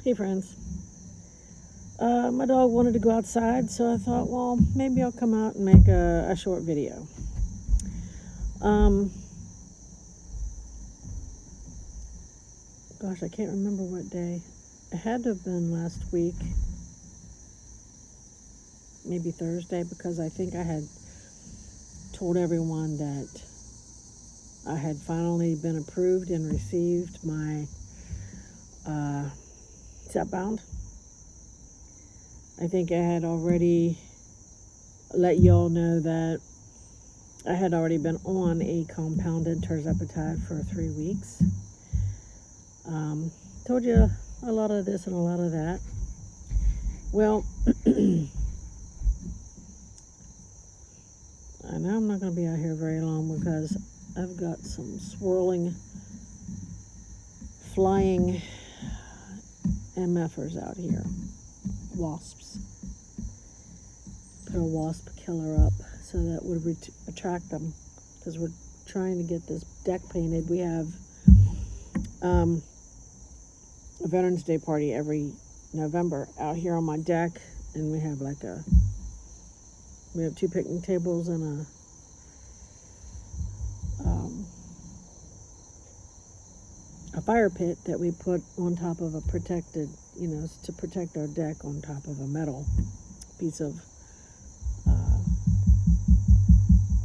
Hey friends. My dog wanted to go outside, so I thought, well, maybe I'll come out and make a short video. Gosh, I can't remember what day. It had to have been last week, maybe Thursday, because I think I had told everyone that I had finally been approved and received my stepbound. I think I had already let y'all know that I had already been on a compounded terzepatide for 3 weeks. Told you a lot of this and a lot of that. Well, I know I'm not going to be out here very long because I've got some swirling, flying MFers out here. Wasps. Put a wasp killer up so that would attract them, because we're trying to get this deck painted. We have a Veterans Day party every November out here on my deck, and we have we have 2 picnic tables and a fire pit that we put on top of a protected, to protect our deck, on top of a metal piece of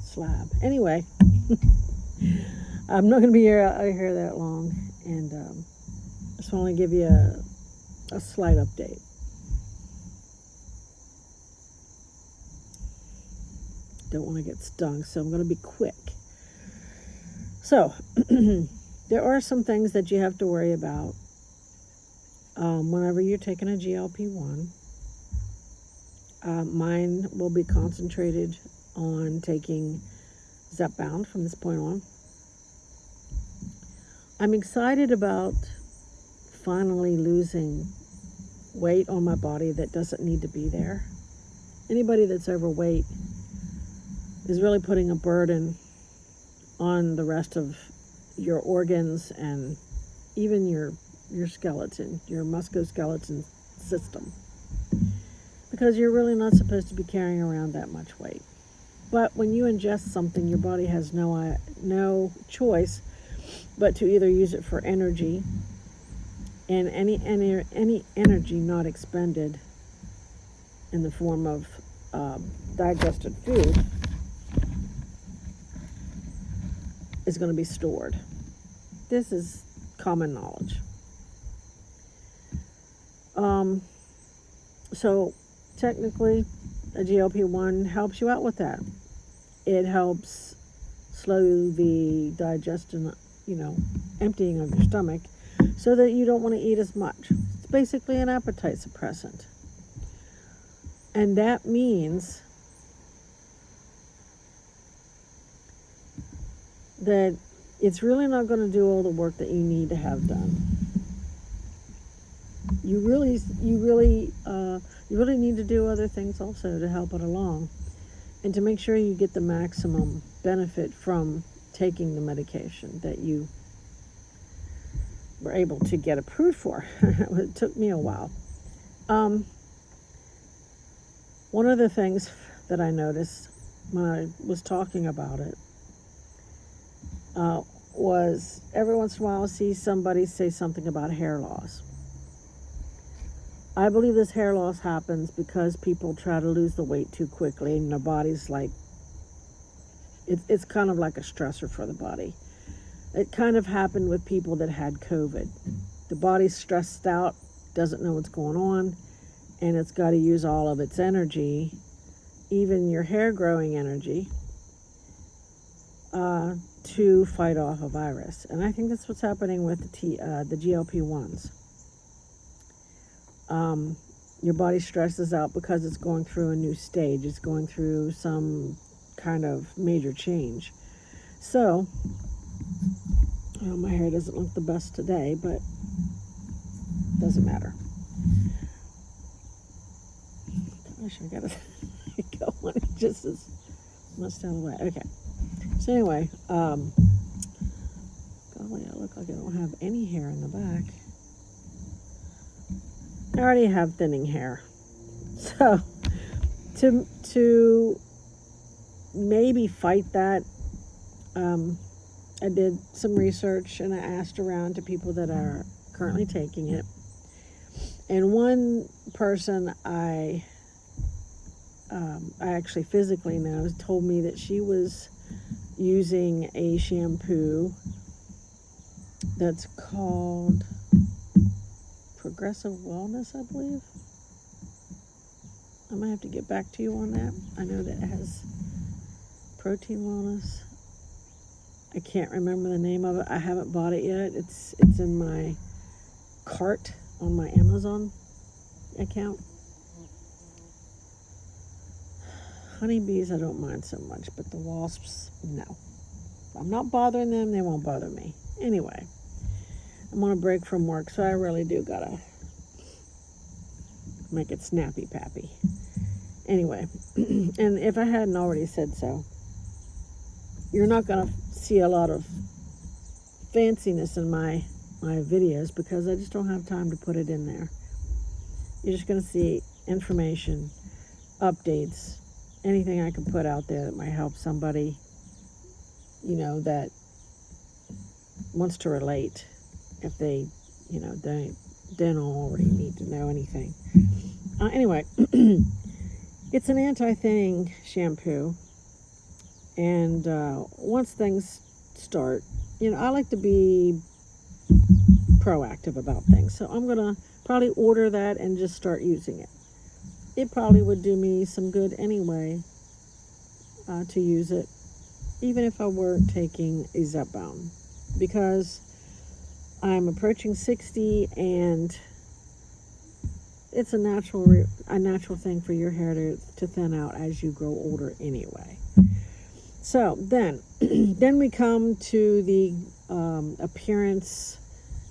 slab. Anyway, I'm not going to be out here that long, and just want to give you a slight update. Don't want to get stung, so I'm going to be quick. So, there are some things that you have to worry about whenever you're taking a GLP-1. Mine will be concentrated on taking Zepbound from this point on. I'm excited about finally losing weight on my body that doesn't need to be there. Anybody that's overweight is really putting a burden on the rest of your organs and even your skeleton, your musculoskeletal system, because you're really not supposed to be carrying around that much weight. But when you ingest something, your body has no choice but to either use it for energy, and any energy not expended in the form of digested food is going to be stored. This is common knowledge. So technically, a GLP-1 helps you out with that. It helps slow the digestion, emptying of your stomach, so that you don't want to eat as much. It's basically an appetite suppressant. And that means that it's really not going to do all the work that you need to have done. You really need to do other things also to help it along, and to make sure you get the maximum benefit from taking the medication that you were able to get approved for. It took me a while. One of the things that I noticed when I was talking about it was every once in a while I see somebody say something about hair loss. I believe this hair loss happens because people try to lose the weight too quickly, and their body's like, it's kind of like a stressor for the body. It kind of happened with people that had COVID. The body's stressed out, doesn't know what's going on, and it's got to use all of its energy, even your hair growing energy, to fight off a virus. And I think that's what's happening with the GLP-1s. Your body stresses out because it's going through a new stage. It's going through some kind of major change. So, my hair doesn't look the best today, but doesn't matter. Gosh, I gotta go on. It just is must out of the way. Okay. So anyway, golly, I look like I don't have any hair in the back. already have thinning hair. So to maybe fight that, I did some research and I asked around to people that are currently taking it. And one person I actually physically know told me that she was using a shampoo that's called Progressive Wellness, I believe. I might have to get back to you on that. I know that it has Protein Wellness. I can't remember the name of it. I haven't bought it yet. It's in my cart on my Amazon account. Honeybees I don't mind so much, but the wasps, no. I'm not bothering them, they won't bother me. Anyway, I'm on a break from work, so I really do gotta make it snappy pappy. Anyway, and if I hadn't already said so, you're not gonna see a lot of fanciness in my videos because I just don't have time to put it in there. You're just gonna see information, updates, anything I can put out there that might help somebody, you know, that wants to relate if they, you know, don't already need to know anything. Anyway, it's an anti-thinning shampoo. And once things start, you know, I like to be proactive about things. So I'm going to probably order that and just start using it. It probably would do me some good anyway to use it, even if I weren't taking a Zepbound, because I'm approaching 60 and it's a natural thing for your hair to thin out as you grow older anyway. So then we come to the appearance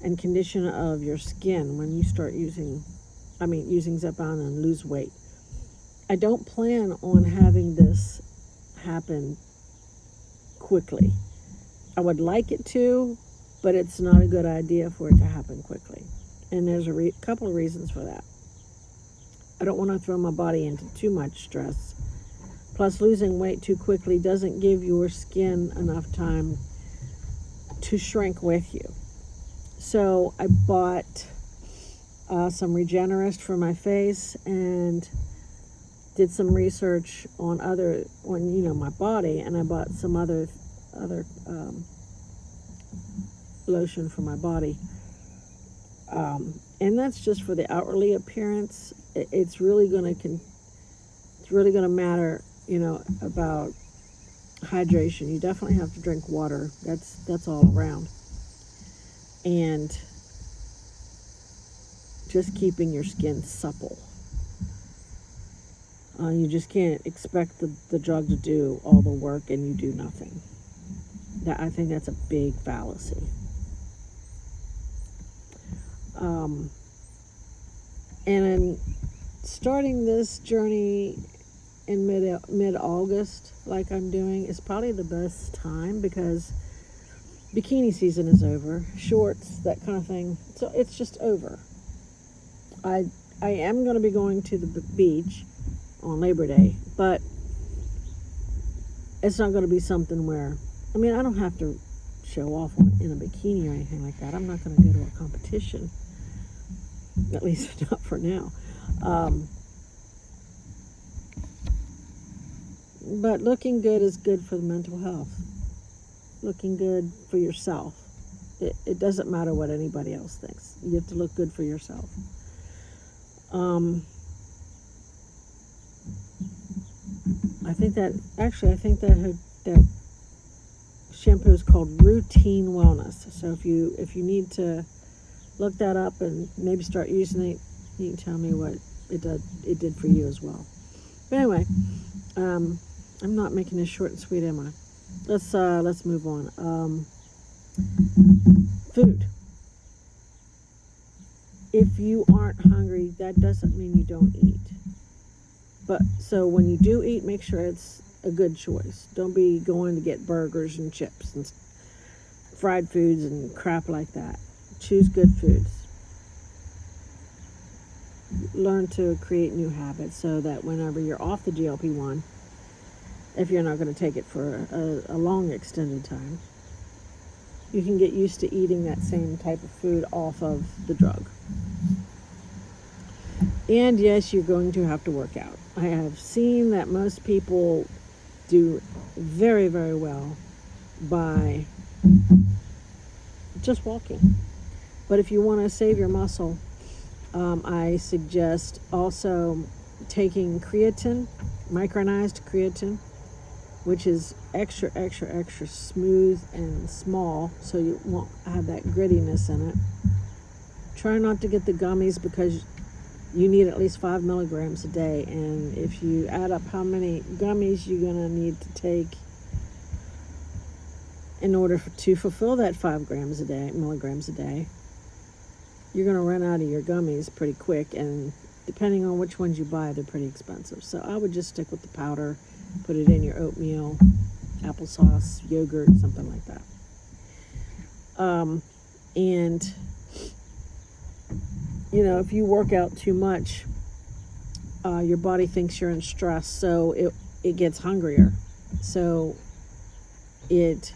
and condition of your skin when you start using Zepbound and lose weight. I don't plan on having this happen quickly. I would like it to, but it's not a good idea for it to happen quickly. And there's a couple of reasons for that. I don't want to throw my body into too much stress. Plus, losing weight too quickly doesn't give your skin enough time to shrink with you. So I bought some Regenerist for my face and did some research on my body, and I bought some other lotion for my body. And that's just for the outwardly appearance. It's really going to matter, you know, about hydration. You definitely have to drink water. That's all around. And just keeping your skin supple. You just can't expect the drug to do all the work and you do nothing. I think that's a big fallacy. And in starting this journey in mid-August, like I'm doing, is probably the best time because bikini season is over, shorts, that kind of thing. So it's just over. I am going to be going to the beach on Labor Day, but it's not going to be something where, I mean, I don't have to show off in a bikini or anything like that. I'm not going to go to a competition, at least not for now. But looking good is good for the mental health. Looking good for yourself. It doesn't matter what anybody else thinks. You have to look good for yourself. I think that shampoo is called Routine Wellness. So if you need to look that up and maybe start using it, you can tell me what it did for you as well. But anyway, I'm not making this short and sweet, am I? Let's move on. Food. If you aren't hungry, that doesn't mean you don't eat. But so when you do eat, make sure it's a good choice. Don't be going to get burgers and chips and fried foods and crap like that. Choose good foods. learn to create new habits so that whenever you're off the GLP-1, if you're not going to take it for a long extended time, you can get used to eating that same type of food off of the drug. And yes, you're going to have to work out. I have seen that most people do very, very well by just walking. But if you want to save your muscle, I suggest also taking creatine, micronized creatine, which is extra, extra, extra smooth and small, so you won't have that grittiness in it. Try not to get the gummies because you need at least 5 milligrams a day, and if you add up how many gummies you're going to need to take in order to fulfill that 5 milligrams a day, you're going to run out of your gummies pretty quick, and depending on which ones you buy, they're pretty expensive. So I would just stick with the powder, put it in your oatmeal, applesauce, yogurt, something like that. And you know, if you work out too much, your body thinks you're in stress, so it gets hungrier. So it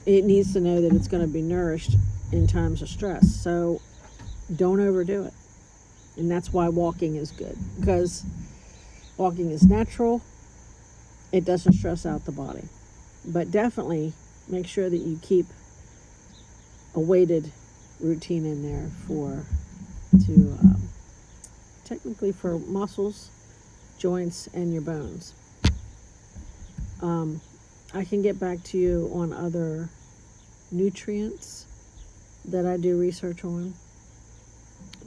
needs to know that it's going to be nourished in times of stress. So don't overdo it. And that's why walking is good, because walking is natural. It doesn't stress out the body. But definitely make sure that you keep a weighted routine in there technically for muscles, joints, and your bones. I can get back to you on other nutrients that I do research on.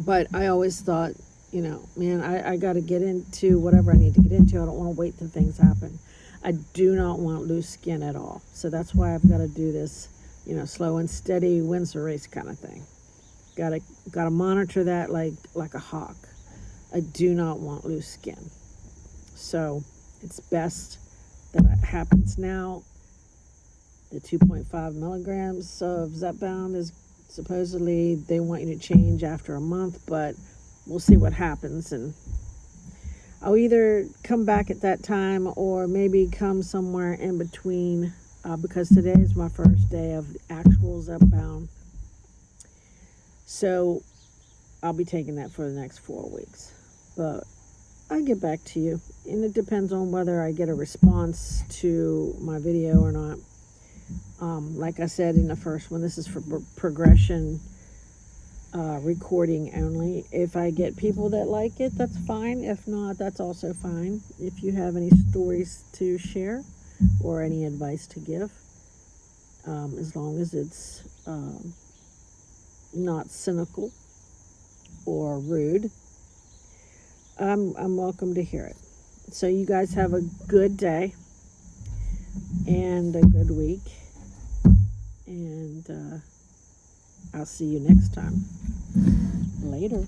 But I always thought, you know, man, I got to get into whatever I need to get into. I don't want to wait till things happen. I do not want loose skin at all. So that's why I've got to do this, you know, slow and steady wins the race kind of thing. Got to monitor that like a hawk. I do not want loose skin. So it's best that it happens now. The 2.5 milligrams of Zepbound is supposedly they want you to change after a month, but we'll see what happens. And I'll either come back at that time or maybe come somewhere in between, because today is my first day of actual Zepbound. So I'll be taking that for the next 4 weeks. But I'll get back to you. And it depends on whether I get a response to my video or not. Like I said in the first one, this is for progression recording only. If I get people that like it, that's fine. If not, that's also fine. If you have any stories to share or any advice to give, as long as it's not cynical or rude, I'm welcome to hear it. So you guys have a good day and a good week, and I'll see you next time. Later.